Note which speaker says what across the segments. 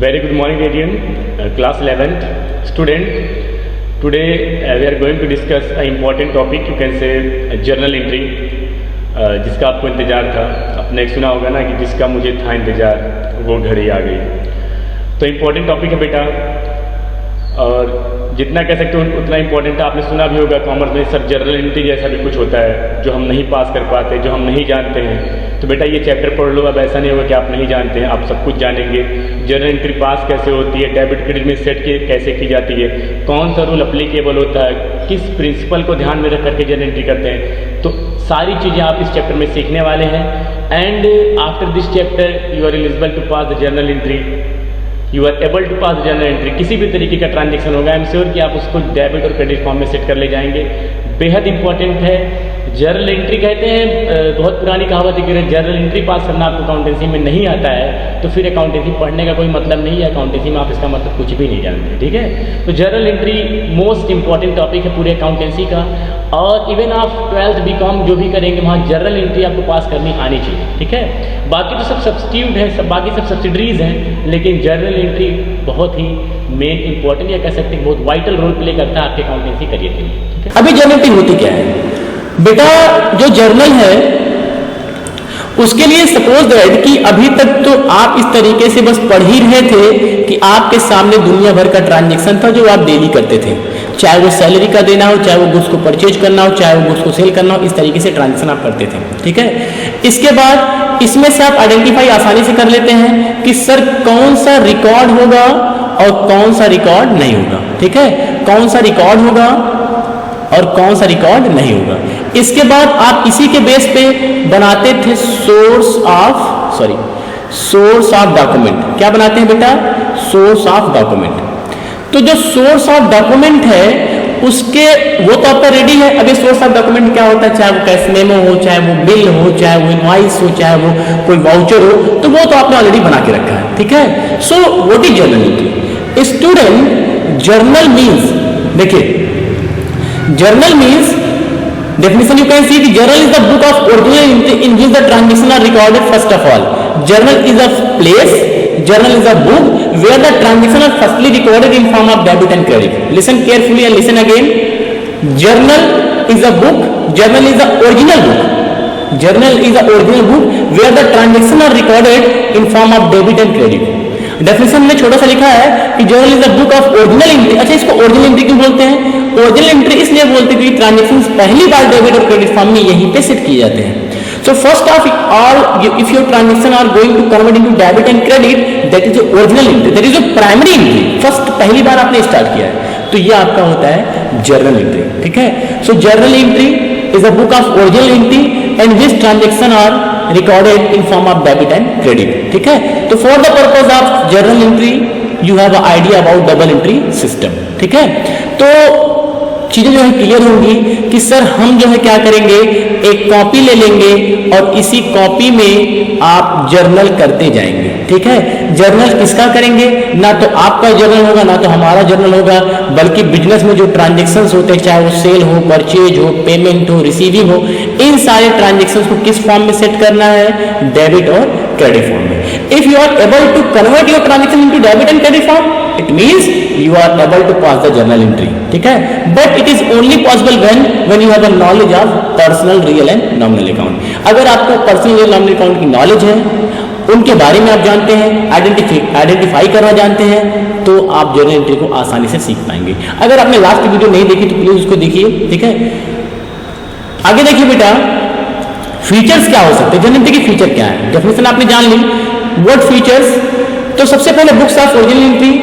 Speaker 1: Very good morning, Radian. Class 11th student. Today we are going to discuss an important topic. You can say journal entry, जिसका आपको इंतज़ार था. आपने सुना होगा ना कि जिसका मुझे था इंतज़ार वो घड़ी आ गई. तो इम्पोर्टेंट टॉपिक है बेटा, और जितना कह सकते हो उतना इम्पोर्टेंट है. आपने सुना भी होगा कॉमर्स में सर जर्नल एंट्री जैसा भी कुछ होता है जो हम नहीं पास कर पाते, जो हम नहीं जानते हैं. तो बेटा ये चैप्टर पढ़ लो. अब ऐसा नहीं होगा कि आप नहीं जानते हैं, आप सब कुछ जानेंगे. जर्नल एंट्री पास कैसे होती है, डेबिट क्रेडिट में सेट कैसे की जाती है, कौन सा रूल अप्लीकेबल होता है, किस प्रिंसिपल को ध्यान में रख करके जर्नल एंट्री करते हैं. तो सारी चीज़ें आप इस चैप्टर में सीखने वाले हैं. And after this chapter you are eligible to pass the journal entry. You are able to pass journal entry. किसी भी तरीके का ट्रांजेक्शन होगा, आई एम श्योर कि आप उसको डेबिट और क्रेडिट फॉर्म में सेट कर ले जाएंगे. बेहद इंपॉर्टेंट है. जर्नल एंट्री कहते हैं, बहुत पुरानी कहावत है कि अगर जर्नल एंट्री पास करना आपको अकाउंटेंसी में नहीं आता है तो फिर अकाउंटेंसी पढ़ने का कोई मतलब नहीं है. अकाउंटेंसी में आप इसका मतलब कुछ भी नहीं जानते. ठीक है, तो journal entry most important topic है पूरे अकाउंटेंसी का. और इवन आप 12th BCom जो भी करेंगे वहाँ जर्नल एंट्री आपको पास करनी आनी चाहिए. ठीक है, बाकी तो सब सब्स्टिट्यूट है, सब बाकी सब सब्सिडरीज हैं, लेकिन जर्नल एंट्री बहुत ही मेन इंपॉर्टेंट या कह सकते हैं बहुत वाइटल रोल प्ले करता है आपके अकाउंटेंसी करियर के लिए. ठीक है,
Speaker 2: अभी जर्नल एंट्री होती क्या है बेटा? जो जर्नल है उसके लिए सपोज दैट कि अभी तक तो आप इस तरीके से बस पढ़ ही रहे थे कि आपके सामने दुनिया भर का ट्रांजैक्शन था जो आप डेली करते थे, चाहे वो सैलरी का देना हो, चाहे वो गुड्स को परचेज करना हो, चाहे वो गुड्स को सेल करना हो. इस तरीके से ट्रांजैक्शन आप करते थे. ठीक है, इसके बाद इसमें से आप आइडेंटिफाई आसानी से कर लेते हैं कि सर कौन सा रिकॉर्ड होगा और कौन सा रिकॉर्ड नहीं होगा. ठीक है, कौन सा रिकॉर्ड होगा और कौन सा रिकॉर्ड नहीं होगा. इसके बाद आप इसी के बेस पे बनाते थे सोर्स ऑफ डॉक्यूमेंट. क्या बनाते हैं बेटा? Source of document. तो जो सोर्स ऑफ डॉक्यूमेंट है उसके वो तो आपका रेडी है. अभी सोर्स ऑफ डॉक्यूमेंट क्या होता है, चाहे वो कैश मेमो हो, चाहे वो बिल हो, चाहे वो इनवॉइस हो, चाहे वो कोई वाउचर हो, तो वो तो आपने ऑलरेडी बना के रखा है. ठीक है, so what is journal entry? Student, journal means, देखिए journal means definition you can see the journal is the book of original entry in which the transactions are recorded. First of all, journal is a place, journal is a book where the transactions are firstly recorded in form of debit and credit. Listen carefully and listen again. Journal is a book, journal is the original book, journal is the original book where the transactions are recorded in form of debit and credit. Definition में छोटा सा लिखा है कि journal is the book of original entry. अच्छा, इसको original entry क्यों बोलते हैं? ओरिजिनल एंट्री इसलिए बोलते हैं कि ट्रांजैक्शंस पहली बार डेबिट और क्रेडिट फॉर्म में यहीं पे सेट किए जाते हैं. So first of all, if your transaction are going to convert into debit and credit, that is original entry, that is primary entry. First पहली बार आपने स्टार्ट किया है तो ये आपका होता है जर्नल एंट्री. ठीक है, so journal entry is a book of original entry and which transaction are recorded in form of debit and credit. ठीक है, तो for the purpose of journal entry you have an idea about double entry system. ठीक है, तो चीजें जो है clear होंगी कि सर हम जो है क्या करेंगे, एक कॉपी ले लेंगे और इसी कॉपी में आप जर्नल करते जाएंगे. ठीक है, जर्नल किसका करेंगे? ना तो आपका जर्नल होगा ना तो हमारा जर्नल होगा, बल्कि बिजनेस में जो ट्रांजैक्शंस होते हैं, चाहे वो सेल हो, परचेज हो, पेमेंट हो, रिसीविंग हो, इन सारे ट्रांजैक्शंस को किस फॉर्म में सेट करना है? डेबिट और क्रेडिट फॉर्म में. If you are able to convert your transaction into debit and credit form, it means you are able to pass the journal entry. ठीक है, but it is only possible when you have a knowledge of personal, real and nominal account. अगर आपको personal real nominal account की knowledge है, उनके बारे में आप जानते हैं, आइडेंटिफाई करना जानते हैं, तो आप जर्नल एंट्री को आसानी से सीख पाएंगे. अगर आपने लास्ट वीडियो नहीं देखी तो प्लीज उसको देखिए. ठीक है, आगे देखिए बेटा, फीचर्स क्या हो सकते हैं, जर्नल एंट्री के फीचर क्या है. डेफिनेशन आपने जान ली. What features? तो सबसे पहले books of original entry.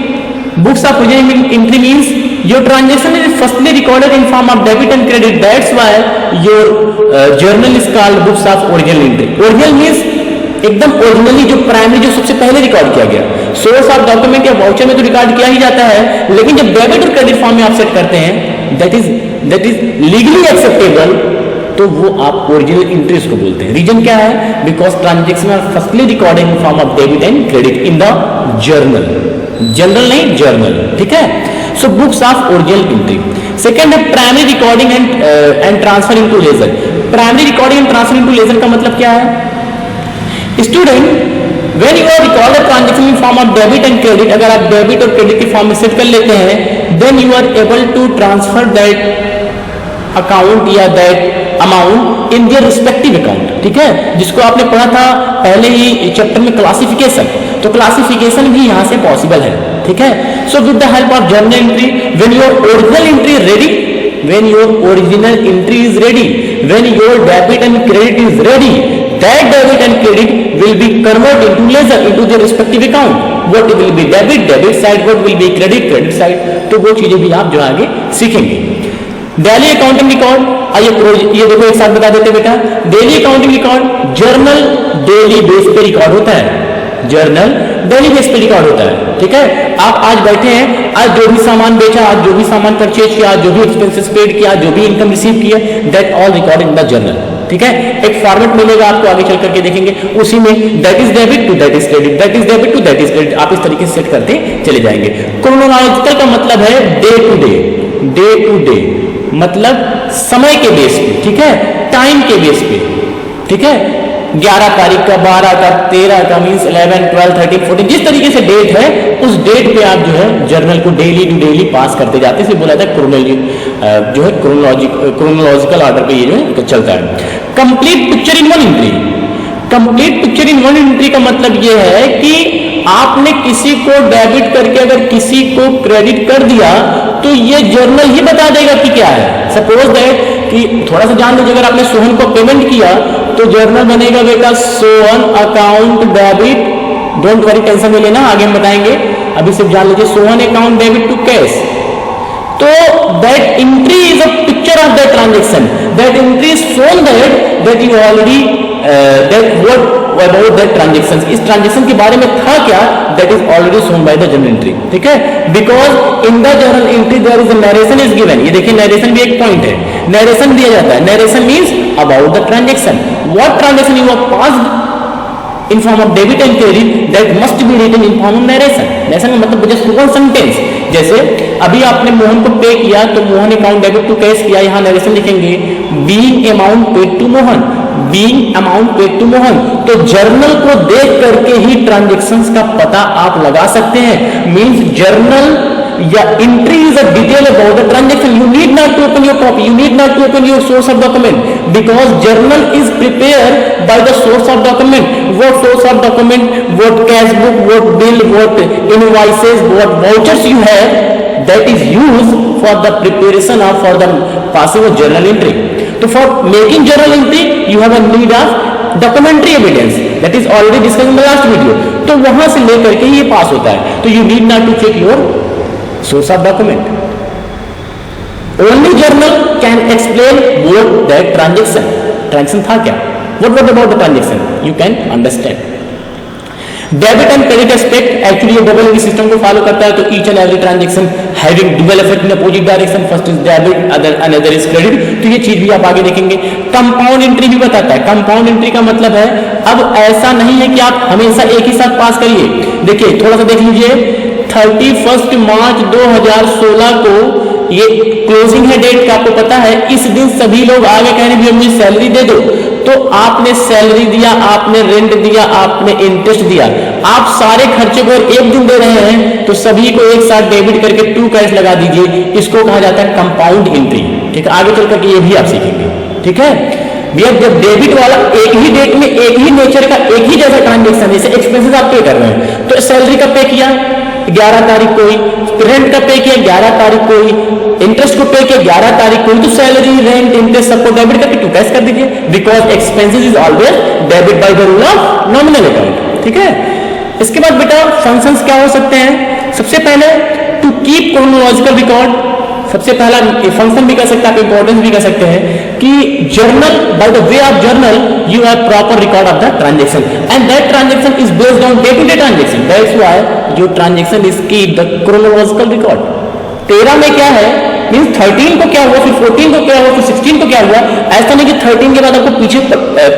Speaker 2: Books of original entry means your transaction is firstly recorded in form of debit and credit. That's why your journal is called books of original entry. Original means एकदम originally, जो primary, जो सबसे पहले record किया गया. Source of document या voucher में तो रिकॉर्ड किया ही जाता है, लेकिन जब डेबिट और क्रेडिट फॉर्म में आप सेट करते हैं, दैट इज लीगली एक्सेप्टेबल, तो वो आप ओरिजिनल एंट्रीज को बोलते हैं. रीजन क्या है? Because transaction are firstly recorded in form of debit and credit in the journal. General नहीं, जर्नल. ठीक है, so books of original entry. Second है primary recording and transfer into ledger. Primary recording and transfer into ledger का मतलब क्या है? Student, when you are record a transaction in form of debit and credit, अगर आप debit और credit के form में सेट कर लेते हैं, then you are able to transfer that account या that amount in their respective account, ठीक है, जिसको आपने पढ़ा था पहले ही चैप्टर में क्लासिफिकेशन, तो क्लासिफिकेशन भी यहाँ से पॉसिबल है, ठीक है। So with the help of journal entry, when your original entry ready, when your original entry is ready, when your debit and credit is ready, that debit and credit will be converted into ledger into their respective account. What will be debit side, what will be credit side, तो वो चीजें भी आप जो आगे सीखेंगे। Daily accounting record, आइए ये देखो एक साथ बता देते बेटा। Daily accounting record journal daily base पे रिकॉर्ड होता है, जर्नल डेली बेस पे रिकॉर्ड होता है, ठीक है। आप आज बैठे हैं, आज जो भी सामान बेचा, आज जो भी सामान परचेज किया, जो भी एक्सपेंसेस पेड किया, जो भी इनकम रिसीव किया, that all record in the journal, ठीक है। एक फॉर्मेट मिलेगा आपको, आगे चल करके देखेंगे, उसी में that is debit to that is credit, that is debit to that is credit, आप इस तरीके से सेट करते चले जाएंगे। क्रोनोलॉजिकल का मतलब है डे टू डे मतलब समय के बेस पे, ठीक है, टाइम के बेस पे, ठीक है। 11 तारीख का, 12 का, 13 का, मीन्स 11, 12, 13, 14, जिस तरीके से डेट है उस डेट पे आप जो है जर्नल को डेली टू डेली पास करते जाते हैं। बोला था जो है क्रोनोलॉजिकल ऑर्डर पे ये जो है चलता है। Complete picture in one entry, complete picture in one entry का मतलब ये है कि आपने किसी को डेबिट करके अगर किसी को क्रेडिट कर दिया तो ये जर्नल ही बता देगा कि क्या है। सपोज दैट कि थोड़ा सा जान लीजिए, अगर आपने सोहन को पेमेंट किया तो जर्नल बनेगा बेटा Sohan account debit, don't worry tension नहीं लेना, आगे हम बताएंगे, अभी सिर्फ जान लीजिए Sohan account debit to cash. तो that entry is a picture of that transaction, that entry is shown that you already that what about that transaction, इस ट्रांजैक्शन के बारे में था क्या, that is already shown by the journal entry, ठीक है। Because in the journal entry there is a narration is given, ये देखिए नरेशन भी एक पॉइंट है, नरेशन दिया जाता है। Narration means about the transaction, what transaction you have passed in form of debit and credit, that must be written in form of narration. Narration का मतलब जस्ट वन सेंटेंस, जैसे अभी आपने मोहन को पे किया तो Mohan account debit to cash किया, यहाँ नरेशन लिखेंगे being amount paid to Mohan, being amount paid to Mohan. तो जर्नल को देख करके ही ट्रांजैक्शंस का पता आप लगा सकते हैं। मींस जर्नल या entry is a detail about the transaction, you need not to open your copy, you need not to open your source of document, because journal is prepare by the source of document. what source of document, what cash book, what bill, what invoices, what vouchers you have, that is used for the preparation of for the passing of journal entry. So for making journal entry you have a need of documentary evidence, that is already discussed in the last video. तो वहां से लेकर के ये पास होता है, तो you need not to check your source of document. Only journal can explain what that transaction था क्या, what about the transaction, you can understand. Debit and credit aspect actually ये डबल एंट्री सिस्टम को follow करता है, तो each and every transaction having double effect in opposite direction, first is debit another is credit, तो ये चीज भी आप आगे देखेंगे। कंपाउंड एंट्री भी बताता है। कंपाउंड एंट्री का मतलब है अब ऐसा नहीं है कि आप हमेशा एक ही साथ पास करिए। देखिए थोड़ा सा देख लीजिए, 31 मार्च 2016 को ये क्लोजिंग है डेट का, आपको पता है इस दिन सभी लोग आगे कहने भी मुझे सैलरी दे दो, तो आपने सैलरी दिया, आपने रेंट दिया, आपने इंटरेस्ट दिया, आप सारे खर्चे को एक दिन दे रहे हैं, तो सभी को एक साथ डेबिट करके टू कैश लगा दीजिए, इसको कहा जाता है कंपाउंड एंट्री, ठीक है। आगे चल करके ये भी आप सीखेंगे, ठीक है भैया। जब डेबिट वाला एक ही डेट में एक ही नेचर का एक ही जैसा ट्रांजेक्शन, जैसे एक्सपेंसेस आप पे कर रहे हैं, तो सैलरी का पे किया 11 तारीख को ही, रेंट का पे किया 11 तारीख को ही, इंटरेस्ट को पे किया 11 तारीख को ही, तो सैलरी रेंट इंटरेस्ट सबको डेबिट करके टू कैश कर दीजिए, because expenses is always debit by the rule of nominal account, ठीक है। इसके बाद बेटा फंक्शंस क्या हो सकते हैं, सबसे पहले टू कीप क्रोनोलॉजिकल रिकॉर्ड, सबसे पहला फंक्शन भी कर सकते हैं आप, इंपॉर्टेंस भी कर सकते हैं कि journal by the way of journal you have proper record of the transaction and that transaction is based on day to day transaction, that's why your transaction is keep the chronological record. 13 में क्या है means 13 को क्या हुआ, फिर 14 को क्या हुआ, फिर 16 को क्या हुआ। ऐसा नहीं कि 13 के बाद आपको पीछे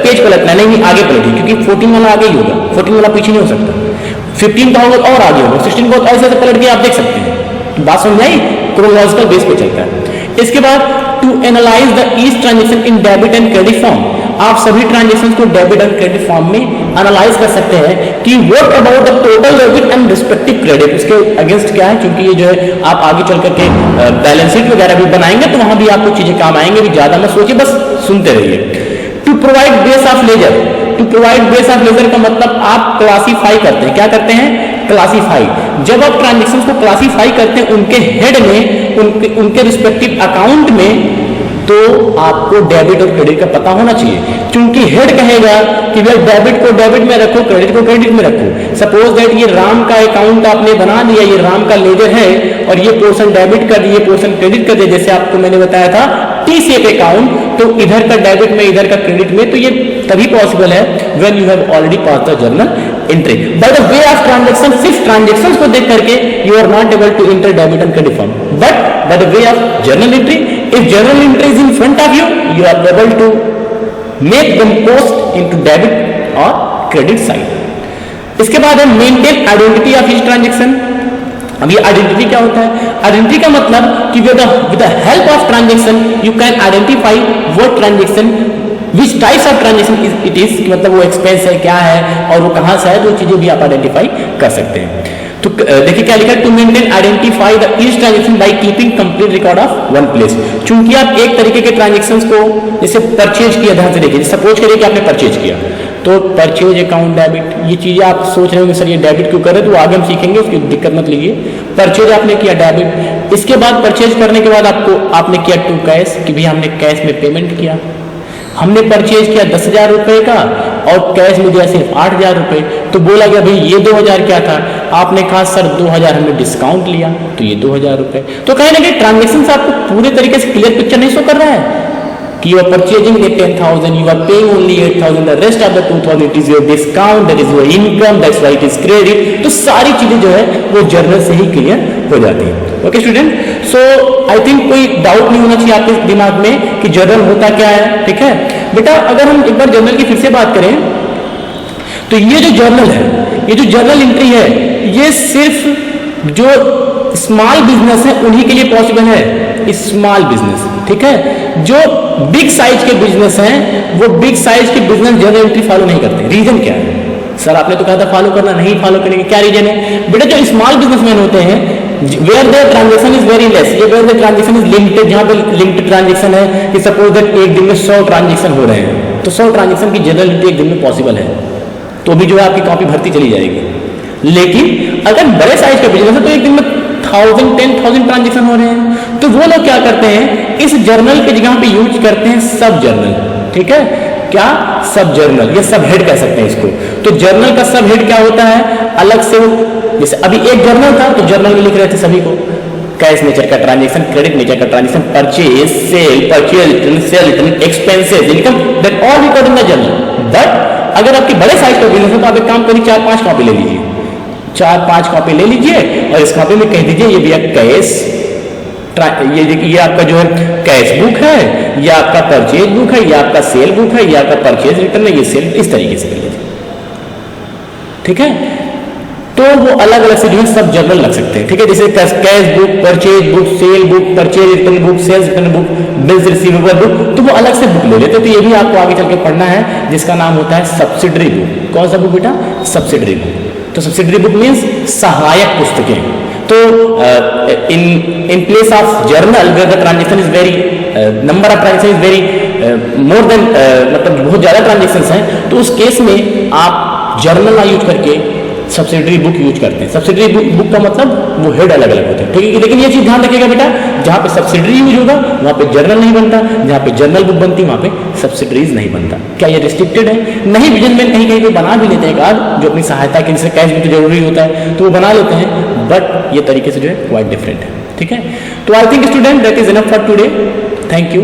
Speaker 2: पेज पलटना, नहीं आगे पलटिए, क्योंकि 14 वाला आगे ही होगा, 14 वाला पीछे नहीं हो सकता, 15 का होगा और आगे होगा, 16 को ऐसे पलट के आप देख सकते हैं। बात समझ आई, क्रोनोलॉजिकल बेस पे चलता है। इसके बाद to analyse the each transaction in debit and credit form, आप सभी ट्रांजेक्शन को डेबिट एंड क्रेडिट फॉर्म में एनालाइज कर सकते हैं कि what about the total debit and respective credit, उसके अगेंस्ट क्या है, क्योंकि ये जो है आप आगे चल करके बैलेंस शीट वगैरह भी बनाएंगे तो वहां भी आपको चीजें काम आएंगे, भी ज्यादा मत सोचिए, बस सुनते रहिए। To provide base of ledger, to provide base of ledger का मतलब आप क्लासीफाई करते हैं, क्या करते हैं, क्लासीफाई। जब आप ट्रांजेक्शंस को क्लासीफाई करते हैं उनके हेड में, उनके रिस्पेक्टिव अकाउंट में, तो आपको डेबिट और क्रेडिट का पता होना चाहिए, क्योंकि हेड कहेगा कि भाई डेबिट को डेबिट में रखो, क्रेडिट को क्रेडिट में रखो। सपोज दैट ये राम का अकाउंट आपने बना लिया, ये राम का लेजर है और ये पोर्शन डेबिट कर दिए, पोर्शन क्रेडिट कर दिए, जैसे आपको मैंने बताया था टी शेप अकाउंट, तो इधर का डेबिट में इधर का क्रेडिट में, तो ये तभी पॉसिबल है when you have already pass the journal entry. By the way of transaction, सिर्फ ट्रांजैक्शंस को देख करके you are not able to enter debit and credit form, but by the way of journal entry, if journal entry is in front of you, you are able to make them post into debit or credit side। इसके बाद है maintain identity of each transaction. अब ये identity क्या होता है, identity का मतलब कि with the help of transaction you can identify what transaction, which types of transaction it is, मतलब वो एक्सपेंस है, क्या है और वो कहां से है, जो चीजें भी आप आइडेंटिफाई कर सकते हैं। तो देखिए क्या लिखा है, to maintain identify the each transaction by keeping complete record of one place. चूंकि आप एक तरीके के ट्रांजेक्शंस को, जैसे परचेज किया, ध्यान से देखिए, सपोज करिए कि आपने परचेज किया, तो परचेज अकाउंट डेबिट, ये चीजें आप सोच रहे होंगे सर ये डेबिट क्यों कर रहे हैं, तो आगे हम सीखेंगे, उसकी दिक्कत मत लीजिए। परचेज आपने किया डेबिट, इसके बाद परचेज करने के बाद आपने किया टू कैश, कि भैया हमने कैश में पेमेंट किया, हमने परचेज किया 10,000 रुपए का और कैश में दिया सिर्फ 8,000 रुपए, तो बोला गया भाई ये 2,000 क्या था, आपने कहा सर 2,000 हमने डिस्काउंट लिया, तो ये 2,000 रुपए। तो कहीं ना कहीं ट्रांजेक्शन आपको पूरे तरीके से क्लियर पिक्चर नहीं शो कर रहा है कि you are purchasing 10,000, you are paying only 8,000, the rest of the 2,000 it is your discount, that is your income, that's why it is credit। तो सारी चीजें जो है वो जर्नल से ही क्लियर हो जाती है। Okay student, so I think कोई डाउट नहीं होना चाहिए आपके दिमाग में कि जर्नल होता क्या है, ठीक है बेटा। अगर हम एक बार जर्नल की फिर से बात करें तो ये जो जर्नल है, ये जो जर्नल एंट्री है, ये सिर्फ जो स्मॉल बिजनेस है उन्हीं के लिए पॉसिबल है, स्मॉल बिजनेस, ठीक है। जो बिग साइज के बिजनेस हैं वो बिग साइज के बिजनेस जर्नल एंट्री फॉलो नहीं करते। रीजन क्या है, सर आपने तो कहा था फॉलो करना, नहीं फॉलो करेंगे, क्या रीजन है बेटा। जो स्मॉल बिजनेसमैन होते हैं where the transaction is very less, ये where the transaction is limited, जहां पे लिमिटेड ट्रांजेक्शन है कि सपोज दैट एक दिन में 100 ट्रांजेक्शन हो रहे हैं, तो 100 ट्रांजेक्शन की जर्नल एंट्री एक दिन में पॉसिबल है, तो भी जो है आपकी कॉपी भरती चली जाएगी। लेकिन अगर बड़े साइज का बिजनेस है तो एक दिन में 10,000 ट्रांजेक्शन हो रहे हैं, तो वो लोग क्या करते हैं, इस जर्नल की जगह पे यूज करते हैं सब जर्नल, ठीक है। क्या, सब जर्नल, ये सब हेड कह सकते हैं इसको। तो जर्नल का सब हेड क्या होता है, अलग से, जैसे अभी एक जर्नल था तो जर्नल में लिख रहे थे सभी को, कैश नेचर का ट्रांजेक्शन, क्रेडिट नेचर का transaction, purchase, sale, purchase return, sale return, expenses, income, that all record in the journal. But अगर आपकी बड़े साइज का बिजनेस है तो आप एक काम करिए, 4-5 कॉपी ले लीजिए, 4-5 कॉपी ले लीजिए और इस कॉपी में कह दीजिए ये भी कैश, ये आपका जो है कैश बुक है, ये आपका परचेज बुक है, ये आपका सेल बुक है, ये आपका परचेज रिटर्न है, ये सेल, इस तरीके से कर लीजिए, ठीक है। तो वो अलग अलग से जो है सब जर्नल लग सकते हैं, ठीक है। जैसे cash book, purchase book, sale book, purchase return book, sales return book, bills receivable book, तो वो अलग से बुक ले लेते। तो ये भी आपको आगे चल के पढ़ना है, जिसका नाम होता है सब्सिडरी बुक। कौन सा बुक बेटा, सब्सिडरी बुक। तो सब्सिडरी बुक मीन्स सहायक पुस्तकें। तो in place of journal where the transaction is very number of transaction is very more than मतलब बहुत ज्यादा ट्रांजेक्शंस हैं, तो उस केस में आप जर्नल ना यूज करके सब्सिडरी बुक यूज करते हैं। सब्सिडरी बुक का मतलब वो हेड अलग अलग होते हैं, ठीक है। लेकिन ये चीज ध्यान रखिएगा बेटा, जहां पे सब्सिडरी यूज होगा वहां पे जर्नल नहीं बनता, जहां पे जर्नल बुक बनती वहां पे सब्सिडरीज नहीं बनता। क्या ये रिस्ट्रिक्टेड है? नहीं, बिजनेसमैन कहीं कहीं बना भी लेते हैं कार्ड जो अपनी सहायता के, जैसे कैश भी तो जरूरी होता है तो वो बना लेते हैं, बट ये तरीके से जो है क्वाइट डिफरेंट है, ठीक है। तो I think student that is enough for today, thank you.